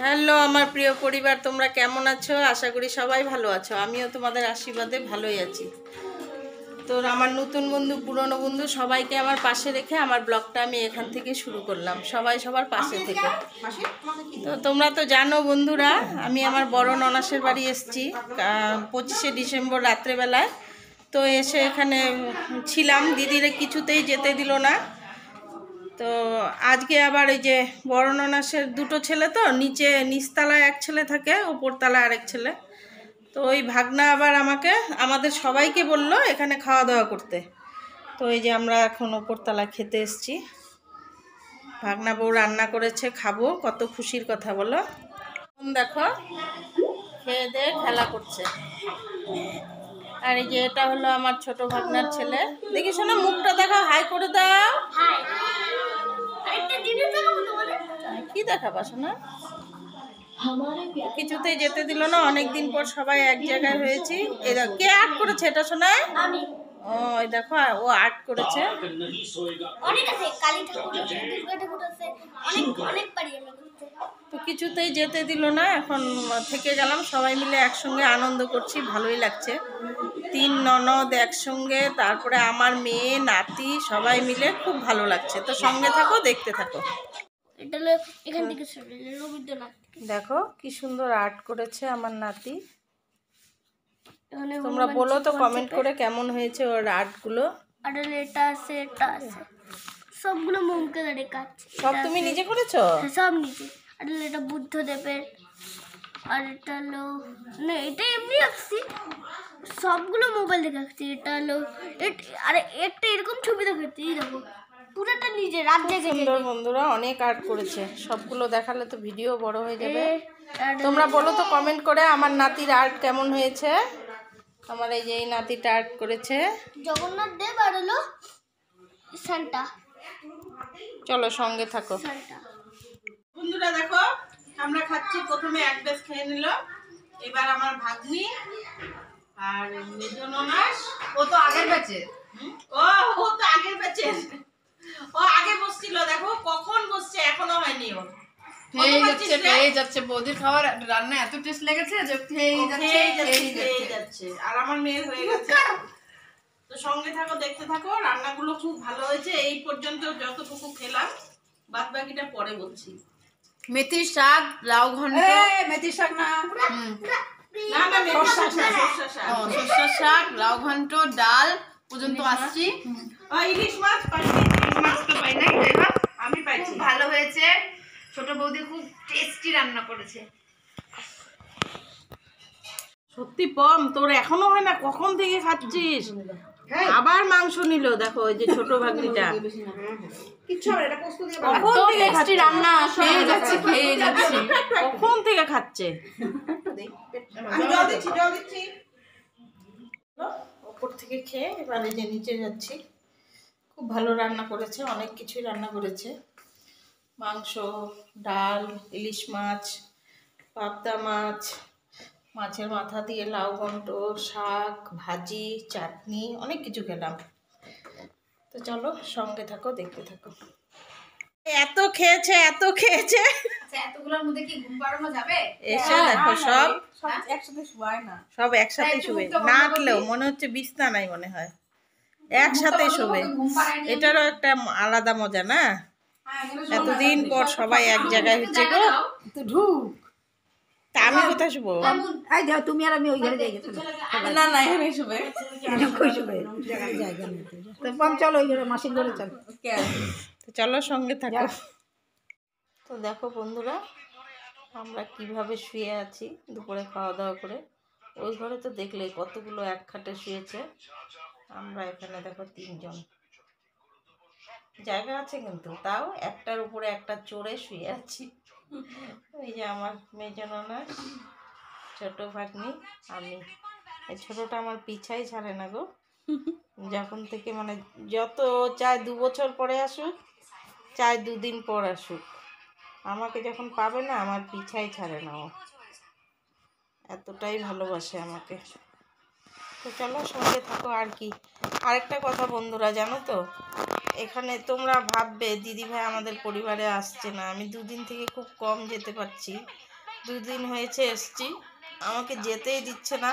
Hello আমার প্রিয় পরিবার, তোমরা কেমন আছো? আশা করি সবাই ভালো আছো। আমিও তোমাদের আশীর্বাদে ভালোই আছি। তো আমার নতুন বন্ধু, পুরনো বন্ধু সবাইকে আমার পাশে রেখে আমার ব্লগটা আমি এখান থেকে শুরু করলাম। সবাই সবার পাশে থেকে। তো তোমরা তো জানো বন্ধুরা, আমি আমার বড় ননাসের বাড়ি এসেছি 25শে ডিসেম্বর রাত্রেবেলায়। তো এসে এখানে ছিলাম, দিদিরে কিছুতেই যেতে দিল না। তো আজকে আবার এই যে বড় ননাসের দুটো ছেলে, তো নিচতলায় এক ছেলে থাকে, উপরতলায় আরেক ছেলে। তো ওই ভাগনা আবার আমাদের সবাইকে বলল এখানে খাওয়া দাওয়া করতে। তো এই যে আমরা এখন উপরতলায় খেতে এসেছি। ভাগনা বউ রান্না করেছে, খাবো, কত খুশির কথা বলো। দেখো খেয়ে দিয়ে খেলা করছে। আর এই যে এটা হলো আমার ছোট ভাগনার ছেলে। দেখি শোনো, মুখটা দেখো, হাই করে দাও। কি দেখাবা শোনা? কিছুতেই যেতে দিল না, অনেকদিন পর সবাই এক জায়গায় হয়েছি। এই দেখো কে আর্ট করেছে এটা শোনা? ও এই দেখো, ও আর্ট করেছে। তো কিছুতেই যেতে দিল না, এখন থেকে গেলাম। সবাই মিলে একসঙ্গে আনন্দ করছি, ভালোই লাগছে। 3 ননদ একসঙ্গে, তারপরে আমার মেয়ে নাতি, সবাই মিলে খুব ভালো লাগছে। তো সঙ্গে থাকো, দেখতে থাকো। দেখো কি সুন্দর আর্ট করেছে আমার নাতি। তোমরা বলো তো কমেন্ট করে কেমন হয়েছে ওর আর্টগুলো। এটা আছে, এটা আছে, সবগুলো মোমকে ধরে কাজ। সব তুমি নিজে করেছো? সব নিজে। আর এটা বুদ্ধদেবের, আর এটা হলো না, এটা এমনি আঁকছি, সবগুলো মোবাইল দেখে আঁকছি। এটা হলো আরে একটা এরকম ছবি দেখাচ্ছি, দেখো পুরোটা নিজে রাত জেগে। সুন্দর বন্ধুরা অনেক আর্ট করেছে, সবগুলো দেখালে তো ভিডিও বড় হয়ে যাবে। তোমরা বলো তো কমেন্ট করে আমার নাতির আর্ট কেমন হয়েছে। আমার এই যে এই নাতিটা আর্ট করেছে জগন্নাথ দেব, আর হলো সান্টা। চলো সঙ্গে থাকো বন্ধুরা। দেখো আমরা খাচ্ছি, প্রথমে এক ব্যাচ খেয়ে নিল, এবার আমার ভাগ্নি আর মেজো ননাস। ও তো আগের ব্যাচে, ও তো আগের ব্যাচে, ও আগে বসছিল। দেখো কখন বসছে, এখনো হয়নি ওর। খেয়ে যাচ্ছে বৌদির খাবার রান্না এত টেস্ট লেগেছে যে খেয়ে যাচ্ছে। আর আমার মেয়ের হয়ে গেছে। তো সঙ্গে থাকো, দেখতে থাকো। রান্নাগুলো খুব ভালো হয়েছে। এই পর্যন্ত যতটুকু খেলাম, বাদ বাকিটা পরে বলছি। মেথির শাক, লাউ ঘন্ট, মেথির শাক না, সরষার শাক, লাউ ঘন্ট, ডাল পর্যন্ত আসছি। ইলিশ মাছ পাইনি, ইলিশ মাছ তো পাই নাই, আমি পাইছি। ভালো হয়েছে। ছোট বৌদি খুব টেস্টি রান্না করেছে। সত্যি পম, তোর এখনো হয় না? কখন থেকে খাচ্ছিস? আবার মাংস নিল। দেখো ওই যে ছোট ভাগ্নিটা, কখন থেকে খাচ্ছে রান্না, খেয়ে যাচ্ছে কখন থেকে খাচ্ছে। ওপর থেকে খেয়ে এবারে যে নিচে যাচ্ছি। খুব ভালো রান্না করেছে, অনেক কিছুই রান্না করেছে। মাংস, ডাল, ইলিশ মাছ, পাবদা মাছ, মাছের মাথা দিয়ে লাউ ঘন্ট, শাক ভাজি, চাটনি, অনেক কিছু খেলাম। তো চলো সঙ্গে থাকো, দেখতে থাকো। এত খেয়েছে, এত খেয়েছে, এতগুলোর মধ্যে কি ঘুম পাড়ানো যাবে? এসে দেখো সব একসাথে শুয়ায় না, সব একসাথে শুবে। না আটলেও মনে হচ্ছে বিছনা নাই, মনে হয় একসাথে শোবে। এটারও একটা আলাদা মজা না? এতদিন পর সবাই এক জায়গায় হচ্ছে গো। তো ঢুক। তা আমি কোথায় শুবো? এই দাও, তুমি আর আমি ওই ঘরে যাই গেছো। না না, এখানে শুবে। কই শুবে? জায়গা নেই তো। পম চলো ওই ঘরে, মাসির ঘরে চলো। তো চলো সঙ্গে থাকো। তো দেখো বন্ধুরা, আমরা কিভাবে শুয়ে আছি দুপুরে খাওয়া দাওয়া করে। ওই ঘরে তো দেখলে কতগুলো এক খাটে শুয়েছে, আমরা এখানে দেখো 3 জন। জায়গা আছে কিন্তু, তাও একটার উপরে একটা চড়ে শুয়ে আছি। ওই যে আমার মেজো ননাস, ছোট ভাগ্নি, আমি। এই ছোটটা আমার পিছাই ছাড়ে না গো। যখন থেকে মানে যত চায় 2 বছর পরে আসুক, চায় 2 দিন পর আসুক, আমাকে যখন পাবে না আমার পিছাই ছাড়ে না ও। এতটাই ভালোবাসে আমাকে। তো চলো সঙ্গে থাকো। আর কি, আরেকটা কথা বন্ধুরা, জানো তো এখানে তোমরা ভাববে দিদিভাই আমাদের পরিবারে আসছে না। আমি দুদিন থেকে খুব কম যেতে পারছি, দুদিন হয়েছে এসছি, আমাকে যেতেই দিচ্ছে না।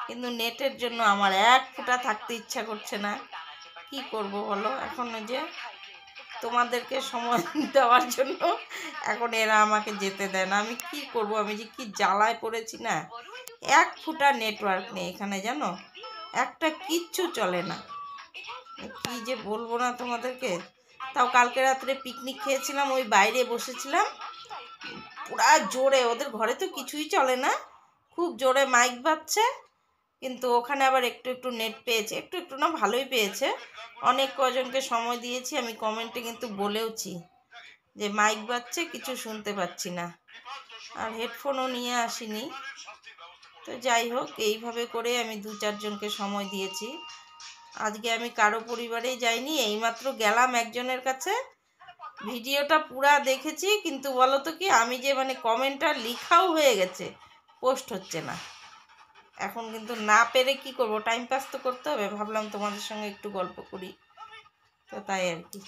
কিন্তু নেটের জন্য আমার এক ফোঁটা থাকতে ইচ্ছা করছে না। কি করব বলো? এখন যে তোমাদেরকে সময় দেওয়ার জন্য এখন এরা আমাকে যেতে দেয় না। আমি কি করব? আমি যে কি জ্বালায় পড়েছি না, এক ফোঁটা নেটওয়ার্ক নেই এখানে, জানো, একটা কিচ্ছু চলে না। কি যে বলবো না তোমাদেরকে। তাও কালকে রাত্রে পিকনিক খেয়েছিলাম, ওই বাইরে বসেছিলাম, পুরা জোরে, ওদের ঘরে তো কিছুই চলে না, খুব জোরে মাইক বাজছে, কিন্তু ওখানে আবার একটু একটু নেট পেয়েছে, একটু একটু না ভালোই পেয়েছে। অনেক কজনকে সময় দিয়েছি, আমি কমেন্টে কিন্তু বলেওছি যে মাইক বাজছে, কিছু শুনতে পাচ্ছি না, আর হেডফোনও নিয়ে আসিনি। তো যাই হোক, এইভাবে করে আমি 2-4 জনকে সময় দিয়েছি। আজকে আমি কারো পরিবারেই যাইনি, এইমাত্র গেলাম একজনের কাছে, ভিডিওটা পুরা দেখেছি, কিন্তু বলো তো কি, আমি যে মানে কমেন্টটা লিখাও হয়ে গেছে, পোস্ট হচ্ছে না। এখন কিন্তু না পেরে কি করব, টাইম পাস তো করতে হবে, ভাবলাম তোমাদের সঙ্গে একটু গল্প করি, তো তাই আর কি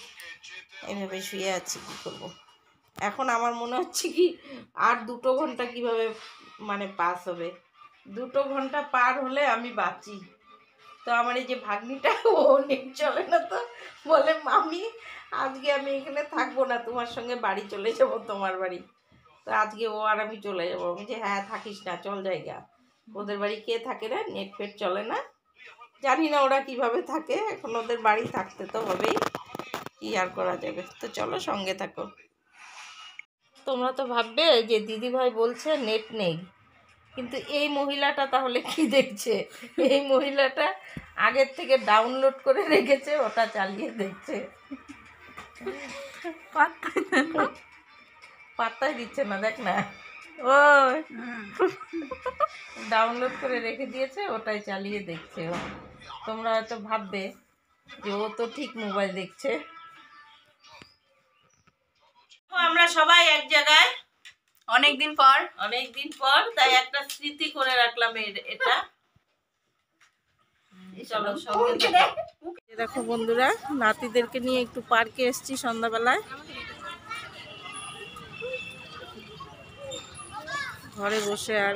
এইভাবে শুয়ে আছি। কি করব, এখন আমার মনে হচ্ছে কি আর 2 ঘন্টা কিভাবে মানে পাস হবে, 2 ঘন্টা পার হলে আমি বাঁচি। তো আমার এই যে ভাগ্নিটা, ও নেট চলে না, তো বলে মামি আজকে আমি এখানে থাকবো না, তোমার সঙ্গে বাড়ি চলে যাব, তোমার বাড়ি। তো আজকে ও আর আমি চলে যাবো। আমি যে হ্যাঁ থাকিস না, চল জায়গা, ওদের বাড়ি কে থাকে রে, নেট ফেট চলে না, জানি না ওরা কিভাবে থাকে, এখন ওদের বাড়ি থাকতে তো হবেই, কি আর করা যাবে। তো চলো সঙ্গে থাকো। তোমরা তো ভাববে যে দিদিভাই বলছে নেট নেই, কিন্তু এই মহিলাটা তাহলে কি দেখছে? এই মহিলাটা আগের থেকে ডাউনলোড করে রেখেছে, ওটা চালিয়ে দেখছে, পাত্তাই দিচ্ছে না, দেখ না, ও ডাউনলোড করে রেখে দিয়েছে, ওটাই চালিয়ে দেখছে ও। তোমরা হয়তো ভাববে যে ও তো ঠিক মোবাইল দেখছে। আমরা সবাই এক জায়গায় অনেকদিন পর, তাই একটা স্মৃতি করে রাখলাম এটা। চলো সঙ্গে থাকো। দেখো বন্ধুরা, নাতিদেরকে নিয়ে একটু পার্কে এসেছি সন্ধ্যাবেলায়। ঘরে বসে আর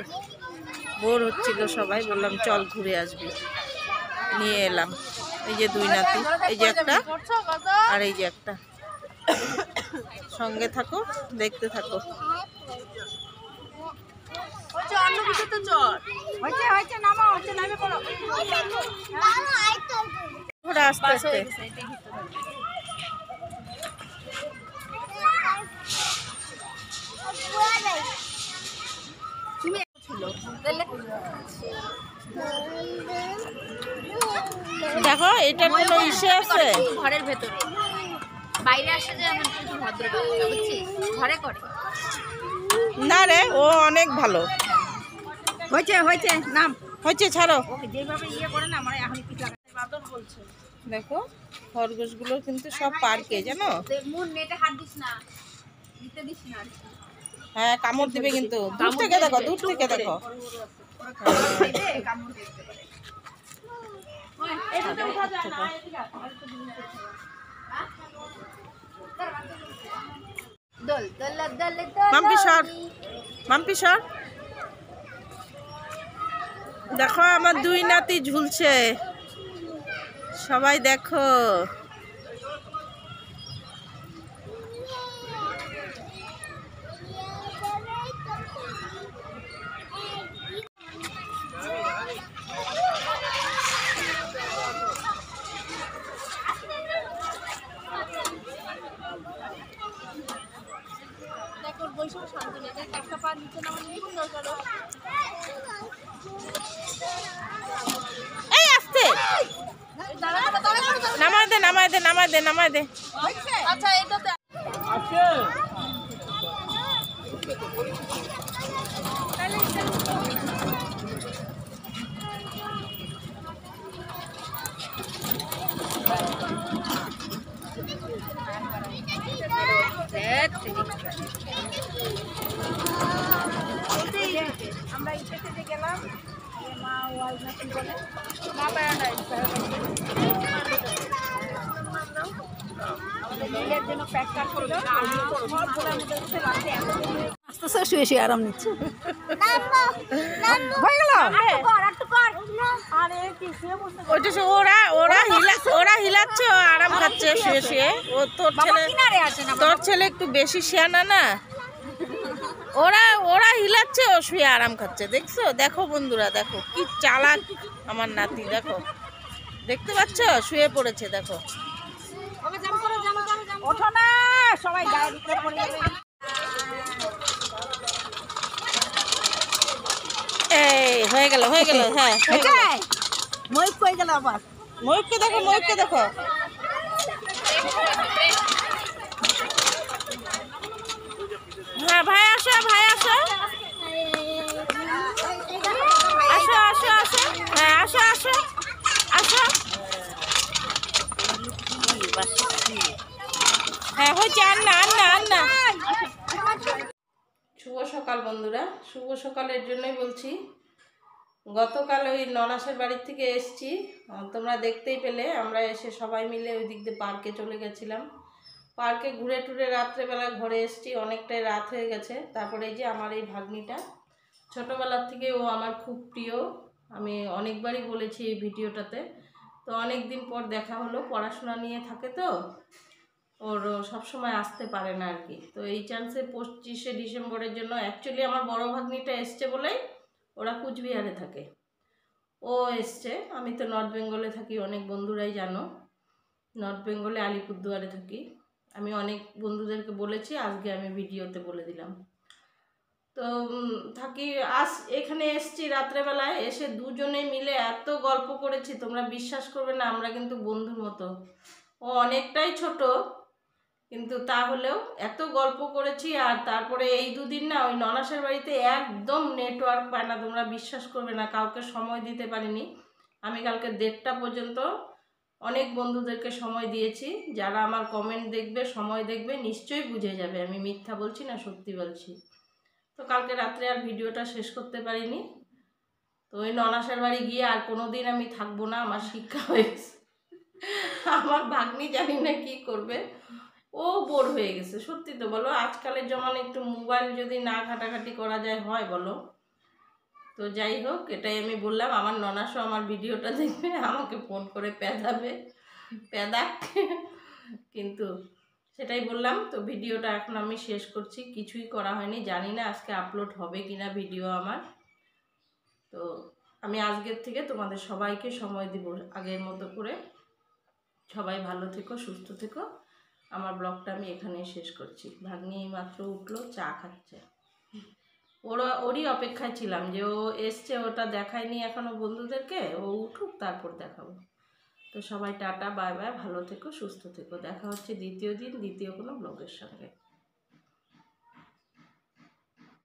বোর হচ্ছিল সবাই, বললাম চল ঘুরে আসবি, নিয়ে এলাম। এই যে 2 নাতি, এই যে একটা আর এই যে একটা, সঙ্গে থাকো, দেখতে থাকো। ঘোরা আস্তে আস্তে। দেখো এটার কোনো ইসে আছে ঘরের ভেতরে, বাইরে আসে যে এখন একটু ভদ্র বাচ্চা, বুঝছিস, ঘরে করে না রে, ও অনেক ভালো হয়েছে হয়েছে নাম হয়েছে, ছাড়ো। ওকে যেভাবে ইয়ে করে না, আমার এখন কিছু বাদর বলছে। দেখো খরগোশগুলো কিন্তু সব পার্কে, জানো, মুন নেটে হাত দিস না, দিতে দিস না। হ্যাঁ কামড় দিবে, কিন্তু দূর থেকে দেখো, দূর থেকে দেখো। মাম্পি সর, মাম্পি সর। দেখো আমার 2 নাতি ঝুলছে, সবাই দেখো। এই আস্তে নামায় দে, নামায় দে, নামায় দে, নামায় দে। আচ্ছা এটাতে আমরা ইচ্ছে থেকে গেলাম, মা ওয়াজ নাকি বলে, মা প্যারাডাইস আস্তে আস্তে শুয়ে শুয়ে আরাম নিচ্ছে ওইটা ওরা হিলাচ্ছে, ও আরাম খাচ্ছে শুয়ে শুয়ে। ও তোর ছেলে একটু বেশি শিয়ানা না, ওরা হিলাচ্ছে, ও শুয়ে আরাম খাচ্ছে। দেখছো? দেখো বন্ধুরা, দেখো কি চালাক আমার নাতি, দেখো দেখতে পাচ্ছ? শুয়ে পড়েছে, দেখো। ওঠো না, সবাই গায়ের উপরে পড়ে যাবে। এই হয়ে গেল হয়ে গেল, হ্যাঁ হয়ে গেল। ময়ূর কই গেল আবার? ময়ূরকে দেখো, ময়ূরকে দেখো। হ্যাঁ ভাই আসো, ভাই আসো, আসো আসো আসো, হ্যাঁ আসো আসো আসো। হ্যাঁ হয়েছে, আর না আর না আর না। শুভ সকাল বন্ধুরা, শুভ সকালের জন্যই বলছি। গতকাল ওই ননাসের বাড়ির থেকে এসছি, তোমরা দেখতেই পেলে। আমরা এসে সবাই মিলে ওই দিক দিয়ে পার্কে চলে গেছিলাম। পার্কে ঘুরে টুরে রাত্রেবেলা ঘরে এসছি, অনেকটাই রাত হয়ে গেছে। তারপরে এই যে আমার এই ভাগ্নিটা, ছোটোবেলার থেকে ও আমার খুব প্রিয়। আমি অনেকবারই বলেছি এই ভিডিওটাতে। তো অনেক দিন পর দেখা হলো, পড়াশোনা নিয়ে থাকে তো ওর সবসময় আসতে পারে না আর কি। তো এই চান্সে 25শে ডিসেম্বরের জন্য, অ্যাকচুয়ালি আমার বড় ভাগ্নিটা এসছে বলেই, ওরা কুচবিহারে থাকে, ও এসছে। আমি তো নর্থ বেঙ্গলে থাকি, অনেক বন্ধুরাই জানো। নর্থ বেঙ্গলে আলিপুরদুয়ারে থাকি। আমি অনেক বন্ধুদেরকে বলেছি, আজকে আমি ভিডিওতে বলে দিলাম। তো থাকি এখানে এসছি রাত্রেবেলায়। এসে দুজনে মিলে এত গল্প করেছি, তোমরা বিশ্বাস করবে না, আমরা কিন্তু বন্ধুর মতো। ও অনেকটাই ছোট, কিন্তু তাহলেও এত গল্প করেছি। আর তারপরে এই দুদিন না, ওই ননাসের বাড়িতে একদম নেটওয়ার্ক পায় না, তোমরা বিশ্বাস করবে না, কাউকে সময় দিতে পারিনি। আমি কালকে 1:30 পর্যন্ত অনেক বন্ধুদেরকে সময় দিয়েছি। যারা আমার কমেন্ট দেখবে, সময় দেখবে, নিশ্চয়ই বুঝে যাবে আমি মিথ্যা বলছি না, সত্যি বলছি। তো কালকে রাত্রে আর ভিডিওটা শেষ করতে পারিনি। তো ওই ননাসের বাড়ি গিয়ে আর কোনো দিন আমি থাকবো না, আমার শিক্ষা হয়েছে। আমার ভাগ্নি জানি না কি করবে, ও বোর হয়ে গেছে। সত্যি তো বলো, আজকালের জমানে একটু মোবাইল যদি না ঘাটাঘাটি করা যায়, হয় বলো? তো যাই হোক, এটাই আমি বললাম। আমার ননাসও আমার ভিডিওটা দেখবে, আমাকে ফোন করে প্যাদাক, কিন্তু সেটাই বললাম। তো ভিডিওটা এখন আমি শেষ করছি, কিছুই করা হয়নি, জানি না আজকে আপলোড হবে কিনা ভিডিও আমার। তো আমি আজকের থেকে তোমাদের সবাইকে সময় দিব আগের মতো করে। সবাই ভালো থেকো, সুস্থ থেকো। আমার ব্লগটা আমি এখানেই শেষ করছি। ভাগ্নি মাত্র উঠলো, চা খাচ্ছে। ওরই অপেক্ষায় ছিলাম যে ও এসছে, ওটা দেখায়নি এখনো বন্ধুদেরকে, ও উঠুক তারপর দেখাবো। তো সবাই টাটা, বাই বাই, ভালো থেকো, সুস্থ থেকো। দেখা হচ্ছে দ্বিতীয় দিন, দ্বিতীয় কোনো ব্লগের সঙ্গে।